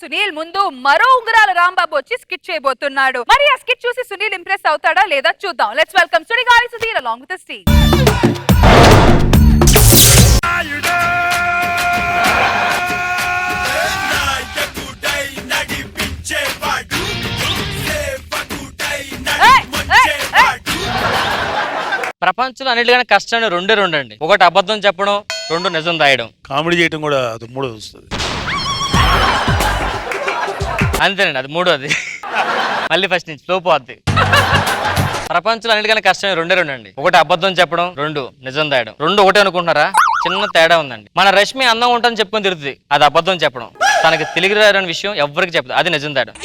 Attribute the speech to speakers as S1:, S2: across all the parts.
S1: సునీల్ ముందు మరో ఉంగరాల రాంబాబు వచ్చి స్కిట్ చేయబోతున్నాడు. మరి ఆ స్కిట్ చూసి సునీల్ ఇంప్రెస్ అవుతాడా లేదా చూద్దాం. Let's welcome Sudigali Sudheer along with the Steve.
S2: ప్రపంచంలో అన్నిటికన్నా కష్టాన్ని రెండే అండి. ఒకటి అబద్ధం చెప్పడం, రెండు నిజం దాయడం.
S3: కామెడీ చేయడం కూడా అది మూడోది వస్తుంది.
S2: అంతేనండి, అది మూడోది. మళ్ళీ ఫస్ట్ నుంచి స్లో పోద్ది. ప్రపంచంలో అన్నిటికన్నా కష్టం రెండే అండి. ఒకటి అబద్ధం చెప్పడం, రెండు నిజం దాయడం. రెండు ఒకటే అనుకుంటున్నారా? చిన్న తేడా ఉందండి. మన రష్మి అందం ఉంటుందని చెప్పుకొని తిరుగుతుంది, అది అబద్ధం చెప్పడం. తనకి తెలుగు రాని విషయం ఎవరికి చెప్పదు, అది నిజం దాయడం.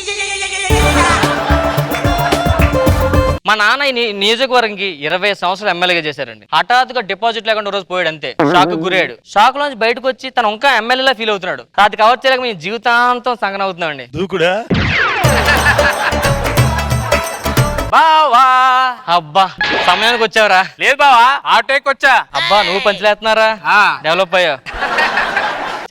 S2: మా నాన్న ఈ నియోజకవర్గంకి 20 సంవత్సరాలు ఎమ్మెల్యేగా చేశారండి. హఠాత్తుగా డిపాజిట్ లేకుండా రోజు పోయాడు, అంతే. షాక్ గురయ్యాడు. షాక్ లోంచి బయటకు వచ్చి తను ఇంకా ఎమ్మెల్యేలా ఫీల్ అవుతున్నాడు. అది కవర్ చేయలేక మేము జీవితాంతం సంగన అవుతున్నామండి.
S3: దూకుడా
S2: బావా, అబ్బా సమయానికి వచ్చావరా?
S4: లేదు బావా, ఆటోకి వచ్చా.
S2: అబ్బా నువ్వు పంచలేస్తున్నారా? డెవలప్ అయ్యావు.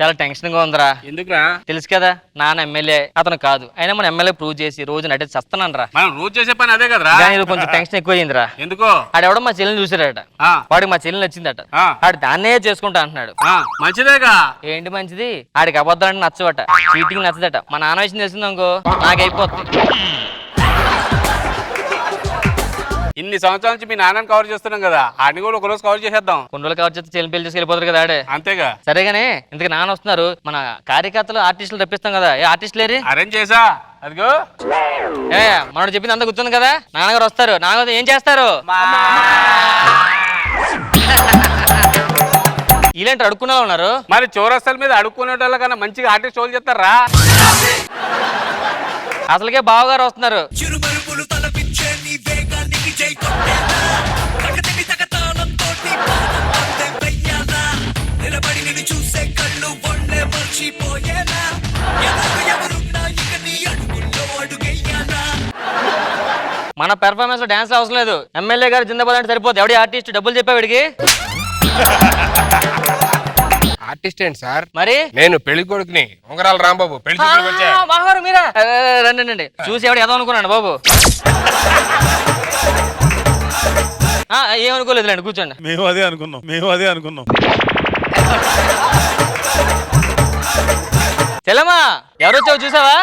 S2: చాలా టెన్షన్ గా ఉందిరా.
S4: ఎందుకురా?
S2: తెలుసు కదా నాన్న ఎమ్మెల్యే, అతను కాదు. అయినా మన ఎమ్మెల్యే ప్రూవ్ చేసి రోజు నటించి చస్తున్నాను రా.
S4: మనం రోజు చేసే పని అదే కదరా.
S2: కొంచెం టెన్షన్ ఎక్కువ అయిందిరా.
S4: ఎందుకో?
S2: ఆడెవడో మా చెల్లిని చూసాడట. వాడికి మా చెల్లి నచ్చిందట. ఆడు దాన్నే చేసుకుంటా అంటున్నాడు.
S4: మంచిదేగా.
S2: ఏంటి మంచిది? ఆడికి అబద్ధాలు అంటే నచ్చవట, చీటింగ్ నచ్చదట. మా నాన్న విషయం తెలిసింది అనుకో నాకైపోతుంది.
S4: ఇన్ని సంవత్సరాల నుంచి మీ నాన్నని కవర్ చేస్తున్నాం కదా, ఆడిని కూడా ఒక రోజు కవర్ చేసేద్దాం.
S2: కొన్ని రోజులు కవర్ చేస్తే చెల్లి పెళ్లి చేసి వెళ్ళిపోతారు కదా ఆడే.
S4: అంతేగా.
S2: సరేగానే ఇంతకు నాన్న వస్తున్నారు. మన కార్యకర్తలు ఆర్టిస్టులు రప్పిస్తాం కదా, ఏ ఆర్టిస్ట్ లేరు?
S4: అరేంజ్ చేసా. అదిగో
S2: మనోడు చెప్పింది అంతా గుర్తుంది కదా. నాన్నగారు వస్తారు. నాన్నగారు ఏం చేస్తారు? ఇలాంటి అడుక్కునే ఉన్నారు.
S4: మరి చౌరస్తాల మీద అడుక్కునే వాళ్ళ కన్నా మంచిగా ఆర్టిస్ట్ షోలు చేస్తారా?
S2: అసలుకే బావగారు వస్తున్నారు. మన పెర్ఫార్మెన్స్ లో డాన్స్ అవసరం లేదు. ఎమ్మెల్యే గారు జిందాబాద్ అంటే సరిపోతుంది. ఎవడి ఆర్టిస్ట్ డబ్బులు చెప్పావిడికి?
S5: ఆర్టిస్ట్ ఏంటి సార్?
S2: మరి
S5: నేను పెళ్లి కొడుకుని ఉంగరాల రాంబాబు. పెళ్లి
S2: బావగారు మీరా? రండి. చూసి ఎవడు ఏదో అనుకున్నాను బాబు. ఏమనుకోలేదులేండి, కూర్చోండి.
S3: మేము అదే అనుకున్నాం.
S2: చెల్లమ్మా ఎవరు వచ్చావు చూసావా?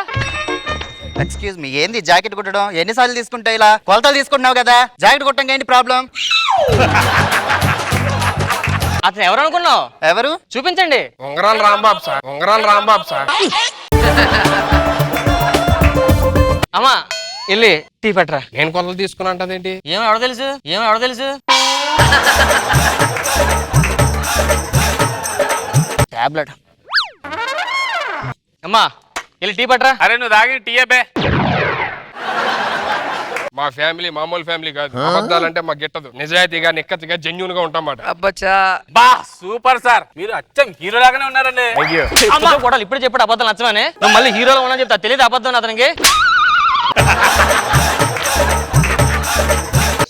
S6: ఎక్స్క్యూజ్ మీ, ఏంది జాకెట్ కుట్టడం? ఎన్నిసార్లు తీసుకుంటావు? ఇలా కొలతలు తీసుకుంటున్నావు కదా, జాకెట్ కుట్టడం ఏంటి ప్రాబ్లం?
S2: అతను ఎవరు అనుకున్నావు?
S6: ఎవరు?
S2: చూపించండి.
S5: ఉంగరాల రాంబాబు సార్.
S2: అమ్మా వెళ్ళి టీ పెట్టరా.
S5: నేను కొలతలు తీసుకున్నా అంటదేంటి?
S2: ఏమో ఎవడ తెలుసు టాబ్లెట్. అమ్మా వెళ్ళి టీ పట్టరా.
S4: అరే నువ్వు తాగి టీ అబ్బే.
S5: మా ఫ్యామిలీ మామూలు ఫ్యామిలీ కాదు. అబద్ధాలంటే మాకు గిట్టదు. నిజాయితీగా నిక్కతిగా జెన్యూన్ గా ఉంటామాట.
S2: అబ్బచ్చా
S4: బా సూపర్ సార్, మీరు అచ్చం హీరో లాగానే ఉన్నారండి.
S2: కూడా ఇప్పుడు చెప్పాడు అబద్ధం నచ్చమని. నువ్వు మళ్ళీ హీరోలో ఉన్నా చెప్తా. తెలియదు అబద్ధం అతనికి.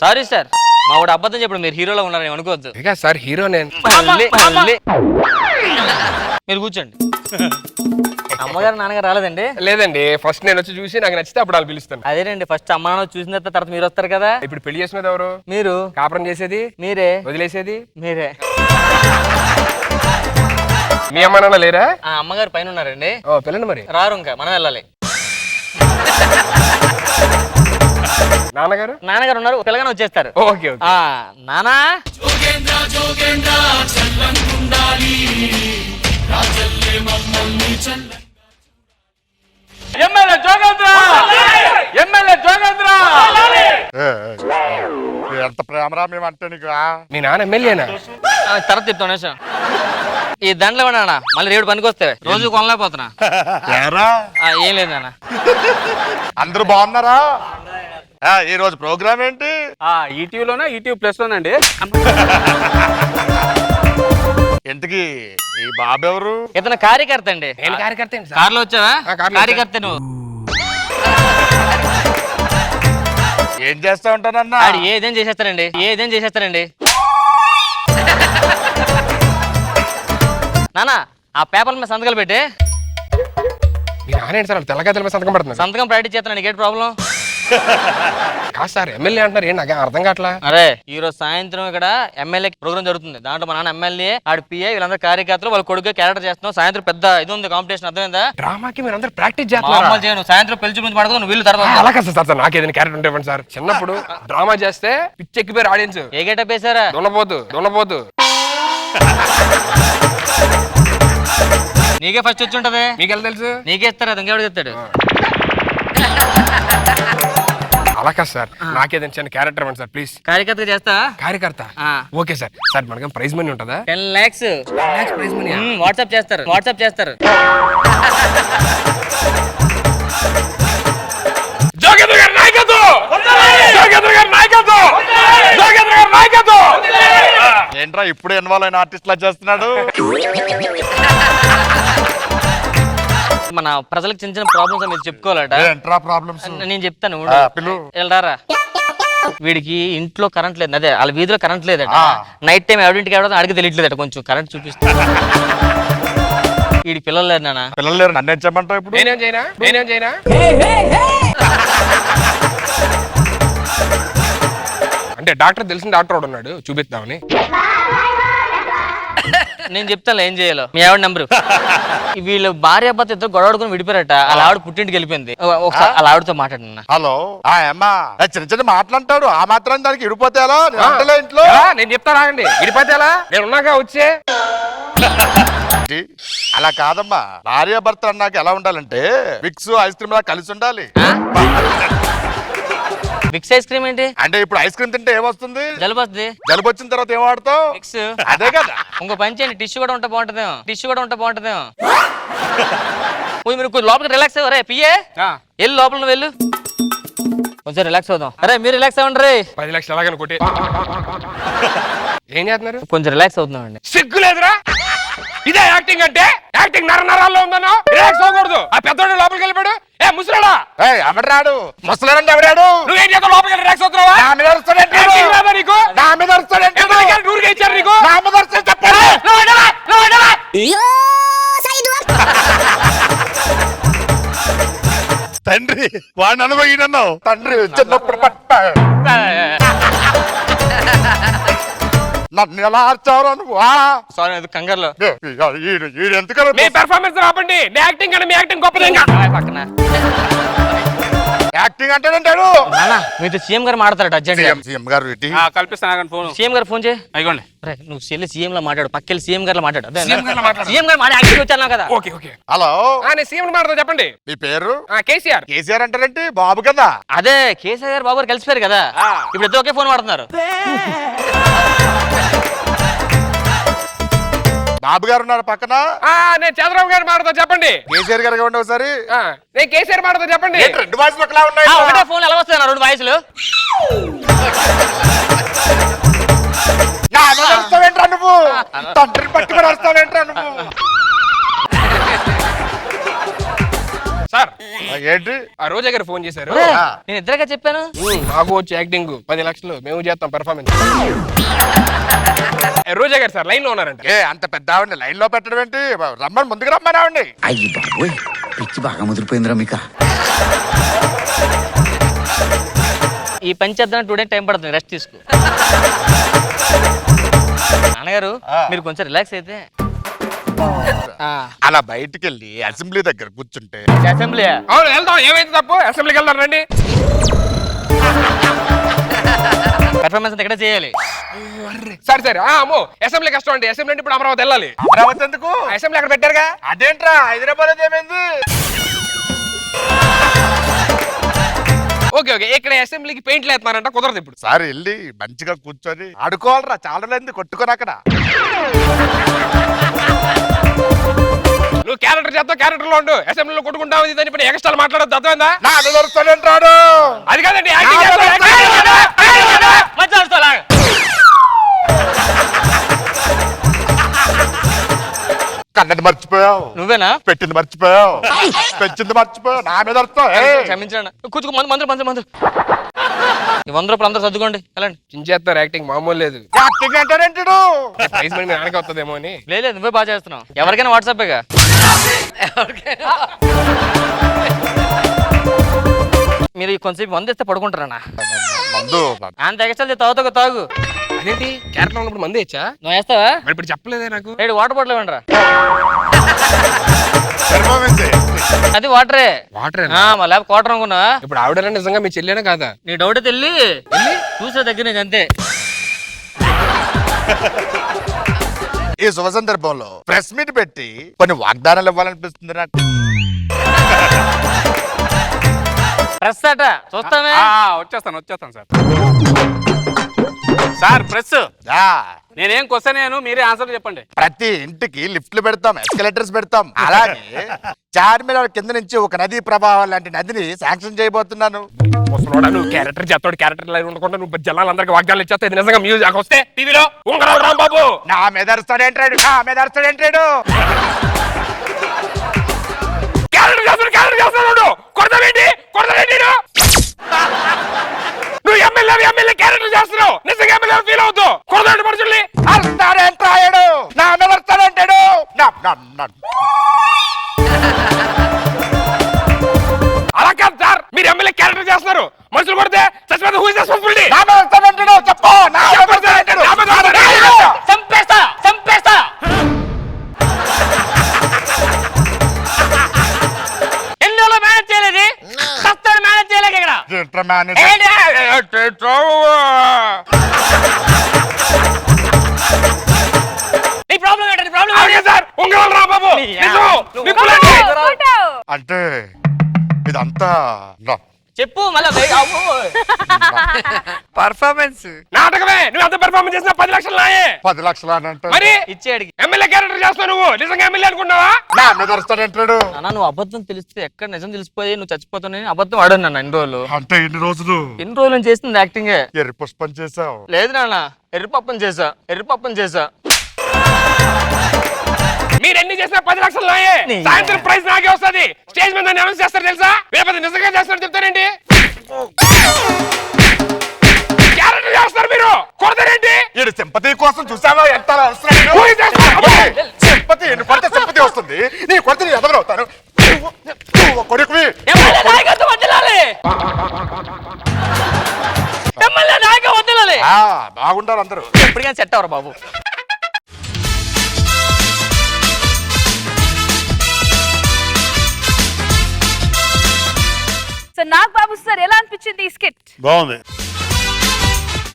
S2: సారీ సార్, మా వాడు అబద్ధం చెప్పడు. మీరు హీరోలో ఉన్నారని అనుకోవద్దు.
S5: సార్ హీరో నేను.
S2: మీరు కూర్చోండి. అమ్మగారు నాన్నగారు రాలేదండి?
S5: లేదండి, ఫస్ట్ నేను వచ్చి చూసి నాకు నచ్చితే అప్పుడు వాళ్ళు పిలుస్తాను.
S2: అదేనండి, ఫస్ట్ అమ్మ నాన్న చూసిన తర్వాత మీరు వస్తారు కదా.
S5: ఇప్పుడు పెళ్లి చేసినది ఎవరు?
S2: మీరు.
S5: కాపురం చేసేది
S2: మీరే.
S5: వదిలేసేది
S2: మీరే.
S5: మీ అమ్మ నాన్న లేరా?
S2: అమ్మగారు పైన ఉన్నారండి.
S5: ఓ పిల్లండి, మరి
S2: రారు, ఇంకా మనం వెళ్ళాలి. నాన్నగారు ఉన్నారు, పిల్లగానే వచ్చేస్తారు.
S5: ఓకే.
S2: నానా
S4: ఎమ్మెల్యే జోగేంద్ర.
S3: ఎంత ప్రేమరా మేమంటే నీకు.
S5: మీ నాన్న ఎమ్మెల్యేనా?
S2: తర్వాత చెప్తాను. ఈ దండలు ఇవ్వనా, మళ్ళీ రేపు పనికి వస్తే రోజు కొనలేకపోతున్నా. ఏం లేదు నాన్న.
S3: అందరూ బాగున్నారా? ఈ రోజు ప్రోగ్రామ్ ఏంటి?
S4: ఈటీవీలోనా ఈటీవీ ప్లస్ లోనండి.
S3: ఇంతకి ఈ బాబు ఎవరు?
S2: ఇతను కార్యకర్త అండి.
S5: నేను కార్యకర్త.
S2: కార్లో వచ్చావా? కార్యకర్త నువ్వు.
S3: ఏం చేస్తా ఉంటానన్నా?
S2: ఏదేం చేసేస్తారండి. నానా ఆ పేపర్ మీద సంతకాలు పెట్టి.
S5: మీ నాన్న ఏంటి సార్ తెల్లగా తెల్ల సంతకం పడుతున్నారు
S2: సంతకం ప్రాక్టీస్ చేస్తున్నాను, నీకేంటి ప్రాబ్లం?
S5: కాదు సార్ ఎమ్మెల్యే అంటున్నారు ఏంటి నాకు అర్థం కావట్లా.
S2: అరే ఈ రోజు సాయంత్రం ఇక్కడ ఎమ్మెల్యే ప్రోగ్రామ్ జరుగుతుంది. దాంట్లో మా నాన్న ఎమ్మెల్యే, ఆడి పిఏ, వీళ్ళందరూ కార్యకర్తలు వాళ్ళ కొడుకు క్యారెక్టర్ చేస్తున్నాం. సాయంత్రం పెద్ద ఇది ఉంది కాంపిటీషన్, అర్థమైందా?
S5: డ్రామాకి మీరు అందరూ ప్రాక్టీస్ చేస్తున్నారు.
S2: మామూలు చేయను, సాయంత్రం పెళ్లి చూపించి పడదు, నువ్వు వీళ్ళు తర్వాత
S5: అలా కాదు సార్, నాకు ఏదైనా క్యారెక్టర్ ఉంటే ఇవ్వండి సార్. చిన్నప్పుడు డ్రామా చేస్తే పిచ్చి ఎక్కిపోయారు ఆడియన్స్.
S2: ఏ గెటప్ వేసారా?
S5: దున్నపోతు
S2: నీకే ఫస్ట్ వచ్చి ఉంటది,
S5: మీకెళ్ళ తెలుసు.
S2: నీకే ఇస్తారు, అది ఇంకెవడు చెప్తాడు?
S5: అలా కాదు సార్, నాకేదైనా చిన్న క్యారెక్టర్ ఇవ్వండి సార్ ప్లీజ్.
S2: కార్యకర్త చేస్తా.
S5: కార్యకర్త ఓకే సార్. సార్ మనకి ప్రైజ్ మనీ ఉంటుందా?
S2: 10 lakhs
S5: ప్రైజ్ మనీ
S2: వాట్సాప్ చేస్తారు.
S5: జోగేంద్ర గారి నాయకత్వం, జోగేంద్ర గారి నాయకత్వం, జోగేంద్ర గారి నాయకత్వం.
S3: ఏంట్రా ఇప్పుడు ఇన్వాల్వ్ అయిన ఆర్టిస్ట్ లా చేస్తున్నాడు?
S2: మన ప్రజలకు చిన్న చిన్న ప్రాబ్లమ్స్ మీరు చెప్పుకోవాలట.
S3: ఏంట్రా ప్రాబ్లమ్స్?
S2: నేను చెప్తాను,
S3: పిలు.
S2: వెళ్ళారా? వీడికి ఇంట్లో కరెంట్ లేదు, అదే వాళ్ళ వీధిలో కరెంట్ లేదట. నైట్ టైం ఎవరింటికి ఎవడో అడిగి తెలియట్లేదట, కొంచెం కరెంట్ చూపిస్తా. వీడి పిల్లలు లేరు నాన్న.
S3: పిల్లలు లేరు, నన్ను ఏం చేయమంటావు ఇప్పుడు?
S5: నేనేం చేయనా అంటే డాక్టర్ తెలిసిన డాక్టర్ ఒకడు ఉన్నాడు, చూపిద్దామని.
S2: నేను చెప్తాను ఏం చేయాలో. మీ ఆవిడ నెంబరు. వీళ్ళు భార్య భర్త ఇద్దరు గొడవడుకుని విడిపోయారట. వాళ్ళ ఆవిడ పుట్టింటికి వెళ్ళిపోయింది. ఒకసారి వాళ్ళ ఆవిడతో మాట్లాడినా.
S3: హలో అమ్మా, చిన్న చిన్న మాట్లాంటాడు, ఆ మాత్రం దానికి ఇడిపోతే ఎలా? ఇంట్లో
S5: నేను చెప్తాను ఆగండి. ఇడిపోతే ఎలా? నేను ఉన్నాక వచ్చే.
S3: అలా కాదమ్మా, భార్య భర్త అన్నాక ఎలా ఉండాలంటే విక్స్ ఐస్ క్రీమ్ లా కలిసి ఉండాలి.
S2: విక్స్ ఐస్ క్రీమ్ ఏంటి?
S3: అంటే ఇప్పుడు ఐస్ క్రీమ్ తింటే ఏమొస్తుంది?
S2: జలుబు వస్తుంది.
S3: జలుబు వచ్చిన తర్వాత ఏం వాడతావు?
S2: విక్స్.
S3: అదే కదా.
S2: ఇంకో పని చేయండి, టిష్యూ కూడా ఉంటే బాగుంటుందేమో. మీరు కొంచెం లోపలికి రిలాక్స్ అవ్వరే పిఏ, వెళ్ళి లోపల నువ్వు వెళ్ళు, కొంచెం రిలాక్స్ అవుదాం. అరే మీరు రిలాక్స్ అవ్వండి రే.
S5: 10 లక్షలు అలాగని కొట్టి ఏం చేస్తున్నారు?
S2: కొంచెం రిలాక్స్ అవుతున్నామండి.
S5: సిగ్గు లేదురా? ఇదే యాక్టింగ్ అంటే? యాక్టింగ్ నరాల్లో ఉందన్నా రిలాక్స్ అవ్వకూడదు. ఆ పెద్దోడు లోపలికి వెళ్ళిపోయాడు. ఏ ముసలాడా?
S3: ఎవడాడు? ముసలాడంటే ఎవడాడు?
S5: నువ్వేం చేస్తావు? లోపలికి రిలాక్స్ అవుతున్నావా?
S3: నా మీద అరుస్తాడేంటి?
S5: యాక్టింగ్ రాదా నీకు?
S3: నా మీద అరుస్తాడేంటి?
S5: ఊరికే ఇచ్చారు నీకు.
S3: నా మీద అరుస్తాడు చెప్పండి. తండ్రి వాడిని అనుభవించన్నావు. తండ్రి చిన్నప్పుడు నన్ను ఎలా ఆర్చావు నువ్వు?
S2: సారీ అది కంగారులో.
S3: ఈడు ఎందుకన్నా
S5: మీ పెర్ఫార్మెన్స్ ఆపండి. మీ యాక్టింగ్ అంటే మీ యాక్టింగ్ గొప్పదేగా.
S2: పక్కన
S3: యాక్టింగ్ అంటాడంటాడు.
S2: మీతో సీఎం గారు మాట్లాడతారట అర్జెంట్.
S3: సీఎం గారు
S4: కల్పిస్తాను ఫోన్.
S2: సీఎం గారు ఫోన్ చేయి.
S4: అయిగోండి.
S2: నువ్వు చెల్లి సీఎం లో మాట్లాడు, పక్కెళ్ళి సీఎం గారు మాట్లాడు.
S5: సీఎం గారిలో మాట్లాడు.
S2: సీఎం గారు మాట్లాడి వచ్చాను కదా.
S5: Okay okay.
S3: హలో
S5: నేను సీఎం మాట్లాడతా చెప్పండి.
S3: మీ పేరు?
S5: కేసీఆర్.
S3: కేసీఆర్ అంటారంటే బాబు కదా.
S2: అదే కేసీఆర్ గారు బాబు గారు కలిసిపోయారు కదా, ఇప్పుడు ఇద్దరు ఒకే ఫోన్ వాడుతున్నారు.
S3: బాబు గారు ఉన్నారు పక్కన.
S5: నేను చంద్రబాబు గారు మాట్లాడతా చెప్పండి.
S3: కేసీఆర్ గారు ఉండే ఒకసారి.
S5: నేను కేసీఆర్ మాట్లాడతా చెప్పండి.
S3: రెండు వాయిస్ ఒకలా ఉన్నాయి.
S2: ఒకటే ఫోన్ ఎలా వస్తాయి రెండు వాయిస్లు?
S3: అరుస్తావేంట్రా నువ్వు? తండ్రిని పట్టుకొని అరుస్తావేంట్రా నువ్వు?
S5: సార్
S3: ఏంటి?
S5: ఆ రోజా గారు ఫోన్ చేశారు.
S2: నేను ఇద్దరుగా చెప్పాను.
S5: నాకు వచ్చి యాక్టింగ్ 10 లక్షలు మేము చేస్తాం పెర్ఫార్మెన్స్. రోజా గారు సార్ లైన్ లో ఉన్నారంట.
S3: అంత పెద్ద ఆవిడ లైన్ లో పెట్టడం ఏంటి? రమ్మని ముందుకు రమ్మని ఆవిడ.
S7: అయ్యి బాబోయ్, పిచ్చి బాగా ముదిరిపోయిందిరా మీకు.
S2: ఈ పని చేద్దాం 2 days టైం పడుతుంది, రెస్ట్ తీసుకో. నాన్నగారు మీరు కొంచెం రిలాక్స్ అయితే.
S3: అలా బయటికి వెళ్ళి అసెంబ్లీ దగ్గర కూర్చుంటే.
S2: అసెంబ్లీ?
S5: అవును వెళ్దాం. ఏమైంది తప్పు? అసెంబ్లీకి వెళ్దాం రండి.
S2: పెర్ఫార్మెన్స్ ఎక్కడ చేయాలి?
S5: సరే అమ్మో అసెంబ్లీ కష్టం అండి. అసెంబ్లీ అంటే ఇప్పుడు అమరావతి వెళ్ళాలి.
S3: అమరావతి ఎందుకు?
S5: అసెంబ్లీ అక్కడ పెట్టారుగా.
S3: అదేంట్రా హైదరాబాద్ ఏమైంది?
S5: ఓకే ఇక్కడ అసెంబ్లీకి పెయింట్లు వేస్తున్నారంట, కుదరదు ఇప్పుడు.
S3: సార్ వెళ్ళి మంచిగా కూర్చొని ఆడుకోవాలరా, చాలా లేని కొట్టుకొని అక్కడ.
S5: నువ్వు క్యారెక్టర్ చేస్తావు, క్యారెక్టర్ లో ఉండు. అసెంబ్లీలో కొట్టుకుంటావు ఇది ఇప్పుడు ఎక్స్ట్రా మాట్లాడద్దు, అర్థమైందా?
S3: నా అనుదరుస్తాడంటాడు.
S5: అది కాదండి
S3: కన్నది మర్చిపోయావు.
S2: నువ్వేనా?
S3: పెట్టింది మర్చిపోయావు. పెంచింది మర్చిపోయావు. నా మీద
S2: క్షమించండి. కూర్చుకో, మందులు 100 రూపాయలు అందరూ సర్దుకోండి, వెళ్ళండి.
S5: చించేస్తారు. యాక్టింగ్ మామూలు లేదు.
S3: యాక్టింగ్ అంటాడేంటి?
S5: ప్రైజ్ మనీ మీ నాన్నకి వస్తుందేమో అని.
S2: లేదు నువ్వే బాగా చేస్తున్నావు. ఎవరికైనా వాట్సాపేగా. మీరు కొంచెంసేపు మందు ఇస్తే పడుకుంటారన్నా.
S3: మందు
S2: అంత ఎగస్ట్రా తాగుతా తాగు.
S5: అదేంటి క్యారెక్టర్ ఉన్నప్పుడు మంది ఇచ్చా
S2: నువ్వు వేస్తావా?
S5: మరి ఇప్పుడు చెప్పలేదే నాకు.
S2: రేడు వాటర్ బాటిల్ ఇవ్వండిరా.
S3: పెర్ఫార్మెన్స్
S2: అది వాటరే.
S5: వాటర్
S2: మా ల్యాబ్ క్వార్టర్ అనుకున్నా.
S5: ఇప్పుడు ఆవిడ నిజంగా మీ చెల్లేనా కాదా?
S2: నీ డౌట్ తెల్లి చూసే దగ్గర నీకు అంతే.
S3: ఈ శుభ సందర్భంలో ప్రెస్ మీట్ పెట్టి కొన్ని వాగ్దానాలు ఇవ్వాలనిపిస్తుంది నాకు.
S2: ప్రెస్ అట చూస్తామే.
S4: వచ్చేస్తాను సార్. సార్ ప్రెస్,
S3: ఆ,
S4: నేనేం క్వశ్చన్ అయ్యాను, మీరే ఆన్సర్ చెప్పండి.
S3: ప్రతి ఇంటికి లిఫ్ట్లు పెడతాం, ఎస్కలేటర్స్ పెడతాం. అలాగే చార్మినార్ కింద నుంచి ఒక నదీ ప్రవాహం లాంటి నదిని శాంక్షన్ చేయబోతున్నాను.
S5: ముసలోడా నువ్వు క్యారెక్టర్ చేస్తాడు, క్యారెక్టర్ లైన్ ఉండకుండా నువ్వు జనాలందరికీ వాగ్దానాలు ఇచ్చేస్తే ఇది నిజంగా మ్యూజిక్ వస్తే టీవీలో ఉంగరాలు రాంబాబు
S3: నా మీద అరుస్తాడేంటాడు, నా మీద అరుస్తాడేంటాడు.
S5: క్యారెక్టర్ చేస్తున్నాడు కొడతావేంటి నువ్వు ఎమ్మెల్యే క్యారెక్టర్ చేస్తున్నావు, నిజంగా ఎమ్మెల్యే ఫీల్ అవుతావు. కొడతాడు మనుషుల్ని.
S3: అరుస్తాడేంటాడు, నా మీద అరుస్తాడేంటాడు.
S5: అలా కాదు సార్, మీరు ఎమ్మెల్యే క్యారెక్టర్ చేస్తున్నారు, మనుషులు కొడితే చచ్చిపోతే హూ ఇస్ రెస్పాన్సిబిలిటీ?
S3: నా మీద అరుస్తాడంటాడు, చెప్పు. నా మీద అరుస్తాడంటాడు.
S2: చంపేస్తా చంపేస్తా. ఎన్ని రోజులు మేనేజ్ చేయలేదు, సస్తాను మేనేజ్ చేయలేక ఇక్కడ.
S3: ఏంట్రా మేనేజర్?
S2: నీ ప్రాబ్లం ఏంటండి? ప్రాబ్లం
S5: అలాగే సార్, ఉంగరాలు రాంబాబు నిజం, నిప్పులేంటి?
S3: అంటే ఇదంతా నా-
S2: చెప్పు మళ్ళా.
S1: పర్ఫార్మెన్స్
S5: నాటకమే. నువ్వు ఎంత పెర్ఫార్మెన్స్ చేసినా 10 లక్షలు నాయే.
S3: 10 లక్షలు అని అంటాడు.
S5: మరి
S2: ఇచ్చేడికి
S5: ఎమ్మెల్యే క్యారెక్టర్ చేస్తావు, నువ్వు నిజంగా ఎమ్మెల్యే అనుకున్నావా?
S3: నా మీద అరుస్తాడంటాడు.
S2: అన్నా నువ్వు అబద్ధం తెలిస్తే ఎక్కడ నిజం తెలిసిపోయి నువ్వు చచ్చిపోతావు. అబద్ధం ఆడాను నాన్న ఇన్ని రోజులు.
S3: అంటే ఇన్ని రోజులు
S2: ఎన్ని రోజులు నేను చేస్తుంది యాక్టింగే.
S3: ఎర్రి పుష్పం చేసావు.
S2: లేదు నాన్న, ఎర్రిపప్పని చేసా.
S5: మీరు ఎన్ని చేసినా 10 లక్షలు నాయే. సాయంత్రం ప్రైజ్ నాకే వస్తుంది. స్టేజ్ మీద అనౌన్స్ చేస్తారు తెలుసా? లేకపోతే నిజంగా చేస్తారు చెప్తారేంటి? క్యారెక్టర్ చేస్తారు మీరు, కొడతారేంటి?
S3: ఈడు సింపతి కోసం చూసావా ఎంత అవసరం.
S5: Who is that?
S3: సింపతి ఎన్ని కొడితే సింపతి వస్తుంది, నీ కొడితే నీ ఎదవరవుతాను. కొడుకువి బాగుండాలి అందరూ.
S2: ఎప్పటికైనా సెట్ అవరు బాబు.
S1: సో నాగ్ బాబు సార్ ఎలా అనిపించింది ఈ స్కిట్?
S8: బాగుంది.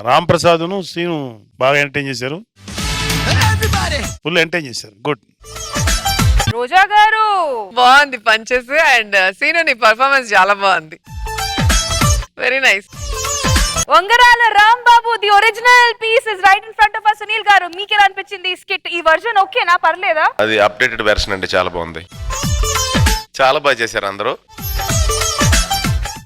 S8: రామ్ ప్రసాద్ను సీను బాగా ఎంటర్టైన్ చేశారు, ఫుల్ ఎంటర్టైన్ చేశారు. గుడ్.
S1: రోజా గారు
S9: బాగుంది పంచెస్ అండ్ సీను నీ పర్ఫార్మెన్స్ చాలా బాగుంది. Very nice.
S1: Vangarala Rambabu the original piece is right in front of us. Sunil గారు మీకు ఎలా అనిపించింది ఈ స్కిట్? ఈ వర్జన్ ఓకేనా, పర్లేదా?
S10: అది అప్డేటెడ్ వెర్షన్ అండి, చాలా బాగుంది, చాలా బాగా చేశారు అందరూ.